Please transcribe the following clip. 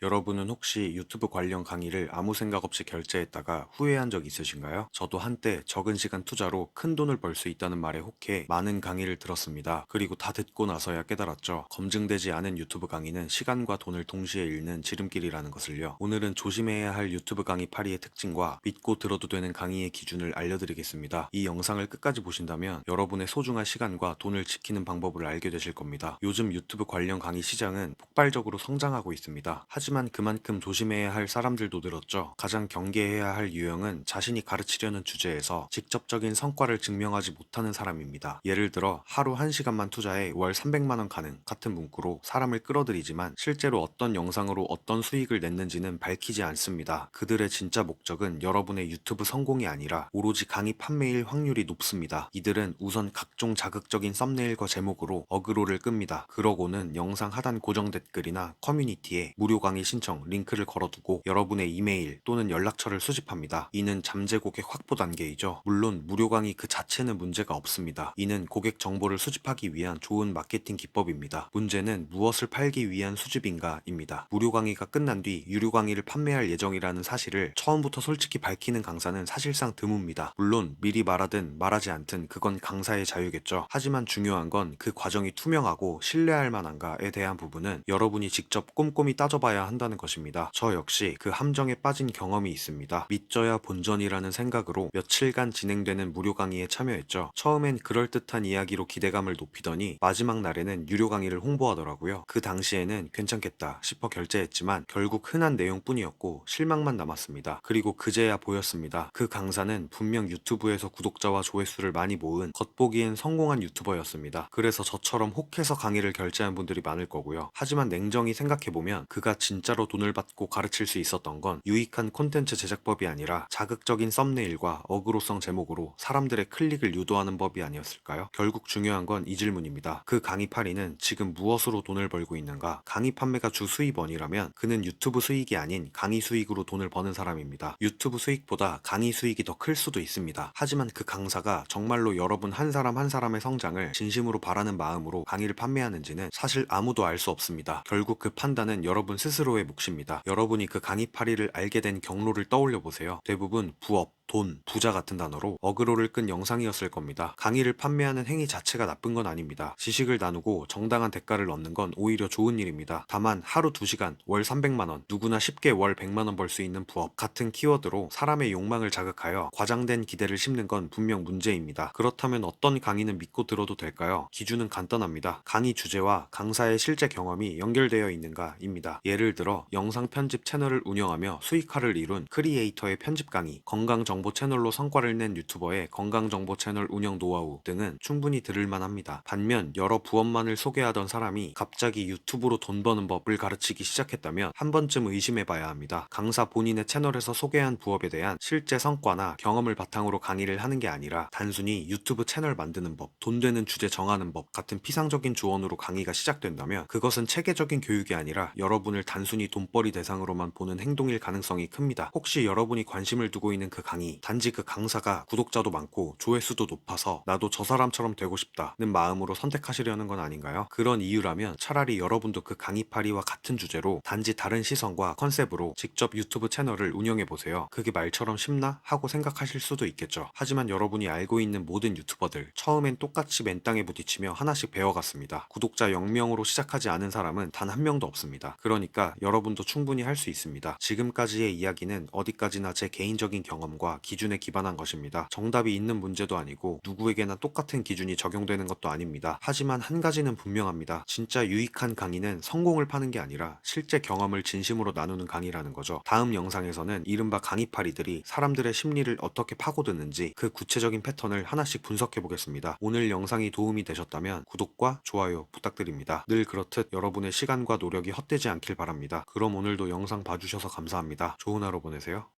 여러분은 혹시 유튜브 관련 강의를 아무 생각 없이 결제했다가 후회한 적 있으신가요? 저도 한때 적은 시간 투자로 큰 돈을 벌 수 있다는 말에 혹해 많은 강의를 들었습니다. 그리고 다 듣고 나서야 깨달았죠. 검증되지 않은 유튜브 강의는 시간과 돈을 동시에 잃는 지름길이라는 것을요. 오늘은 조심해야 할 유튜브 강의 파리의 특징과 믿고 들어도 되는 강의의 기준을 알려드리겠습니다. 이 영상을 끝까지 보신다면 여러분의 소중한 시간과 돈을 지키는 방법을 알게 되실 겁니다. 요즘 유튜브 관련 강의 시장은 폭발적으로 성장하고 있습니다. 하지만 그만큼 조심해야 할 사람들도 늘었죠. 가장 경계해야 할 유형은 자신이 가르치려는 주제에서 직접적인 성과를 증명하지 못하는 사람입니다. 예를 들어 하루 1시간만 투자해 월 300만 원 가능 같은 문구로 사람을 끌어들이지만 실제로 어떤 영상으로 어떤 수익을 냈는지는 밝히지 않습니다. 그들의 진짜 목적은 여러분의 유튜브 성공이 아니라 오로지 강의 판매일 확률이 높습니다. 이들은 우선 각종 자극적인 썸네일과 제목으로 어그로를 끕니다. 그러고는 영상 하단 고정 댓글이나 커뮤니티에 무료 강의 신청 링크를 걸어두고 여러분의 이메일 또는 연락처를 수집합니다. 이는 잠재 고객 확보 단계이죠. 물론 무료 강의 그 자체는 문제가 없습니다. 이는 고객 정보를 수집하기 위한 좋은 마케팅 기법입니다. 문제는 무엇을 팔기 위한 수집인가입니다. 무료 강의가 끝난 뒤 유료 강의를 판매할 예정이라는 사실을 처음부터 솔직히 밝히는 강사는 사실상 드뭅니다. 물론 미리 말하든 말하지 않든 그건 강사의 자유겠죠. 하지만 중요한 건 그 과정이 투명하고 신뢰할 만한가에 대한 부분은 여러분이 직접 꼼꼼히 따져봐야 한다는 것입니다. 저 역시 그 함정에 빠진 경험이 있습니다. 믿져야 본전이라는 생각으로 며칠간 진행되는 무료 강의에 참여했죠. 처음엔 그럴듯한 이야기로 기대감을 높이더니 마지막 날에는 유료 강의를 홍보하더라고요. 그 당시에는 괜찮겠다 싶어 결제했지만 결국 흔한 내용뿐이었고 실망만 남았습니다. 그리고 그제야 보였습니다. 그 강사는 분명 유튜브에서 구독자와 조회수를 많이 모은 겉보기엔 성공한 유튜버였습니다. 그래서 저처럼 혹해서 강의를 결제한 분들이 많을 거고요. 하지만 냉정히 생각해보면 그가 진짜로 돈을 받고 가르칠 수 있었던 건 유익한 콘텐츠 제작법이 아니라 자극적인 썸네일과 어그로성 제목으로 사람들의 클릭을 유도하는 법이 아니었을까요? 결국 중요한 건 이 질문입니다. 그 강의 파리는 지금 무엇으로 돈을 벌고 있는가? 강의 판매가 주 수입원이라면 그는 유튜브 수익이 아닌 강의 수익으로 돈을 버는 사람입니다. 유튜브 수익보다 강의 수익이 더 클 수도 있습니다. 하지만 그 강사가 정말로 여러분 한 사람 한 사람의 성장을 진심으로 바라는 마음으로 강의를 판매하는지는 사실 아무도 알 수 없습니다. 결국 그 판단은 여러분 스스로의 몫입니다. 여러분이 그 강의 파리를 알게 된 경로를 떠올려 보세요. 대부분 부업, 돈, 부자 같은 단어로 어그로를 끈 영상이었을 겁니다. 강의를 판매하는 행위 자체가 나쁜 건 아닙니다. 지식을 나누고 정당한 대가를 얻는 건 오히려 좋은 일입니다. 다만 하루 2시간, 월 300만 원, 누구나 쉽게 월 100만 원 벌 수 있는 부업 같은 키워드로 사람의 욕망을 자극하여 과장된 기대를 심는 건 분명 문제입니다. 그렇다면 어떤 강의는 믿고 들어도 될까요? 기준은 간단합니다. 강의 주제와 강사의 실제 경험이 연결되어 있는가입니다. 예를 들어 영상 편집 채널을 운영하며 수익화를 이룬 크리에이터의 편집 강의, 건강 정보 채널로 성과를 낸 유튜버의 건강 정보 채널 운영 노하우 등은 충분히 들을만 합니다. 반면 여러 부업만을 소개하던 사람이 갑자기 유튜브로 돈 버는 법을 가르치기 시작했다면 한 번쯤 의심해봐야 합니다. 강사 본인의 채널에서 소개한 부업에 대한 실제 성과나 경험을 바탕으로 강의를 하는 게 아니라 단순히 유튜브 채널 만드는 법, 돈 되는 주제 정하는 법 같은 피상적인 조언으로 강의가 시작된다면 그것은 체계적인 교육이 아니라 여러분을 단순히 돈벌이 대상으로만 보는 행동일 가능성이 큽니다. 혹시 여러분이 관심을 두고 있는 그 강의, 단지 그 강사가 구독자도 많고 조회수도 높아서 나도 저 사람처럼 되고 싶다는 마음으로 선택하시려는 건 아닌가요? 그런 이유라면 차라리 여러분도 그 강의 파리와 같은 주제로 단지 다른 시선과 컨셉으로 직접 유튜브 채널을 운영해보세요. 그게 말처럼 쉽나? 하고 생각하실 수도 있겠죠. 하지만 여러분이 알고 있는 모든 유튜버들 처음엔 똑같이 맨땅에 부딪히며 하나씩 배워갔습니다. 구독자 0명으로 시작하지 않은 사람은 단 한 명도 없습니다. 그러니까 여러분도 충분히 할 수 있습니다. 지금까지의 이야기는 어디까지나 제 개인적인 경험과 기준에 기반한 것입니다. 정답이 있는 문제도 아니고 누구에게나 똑같은 기준이 적용되는 것도 아닙니다. 하지만 한 가지는 분명합니다. 진짜 유익한 강의는 성공을 파는 게 아니라 실제 경험을 진심으로 나누는 강의라는 거죠. 다음 영상에서는 이른바 강의파리들이 사람들의 심리를 어떻게 파고드는지 그 구체적인 패턴을 하나씩 분석해 보겠습니다. 오늘 영상이 도움이 되셨다면 구독과 좋아요 부탁드립니다. 늘 그렇듯 여러분의 시간과 노력이 헛되지 않길 바랍니다. 그럼 오늘도 영상 봐주셔서 감사합니다. 좋은 하루 보내세요.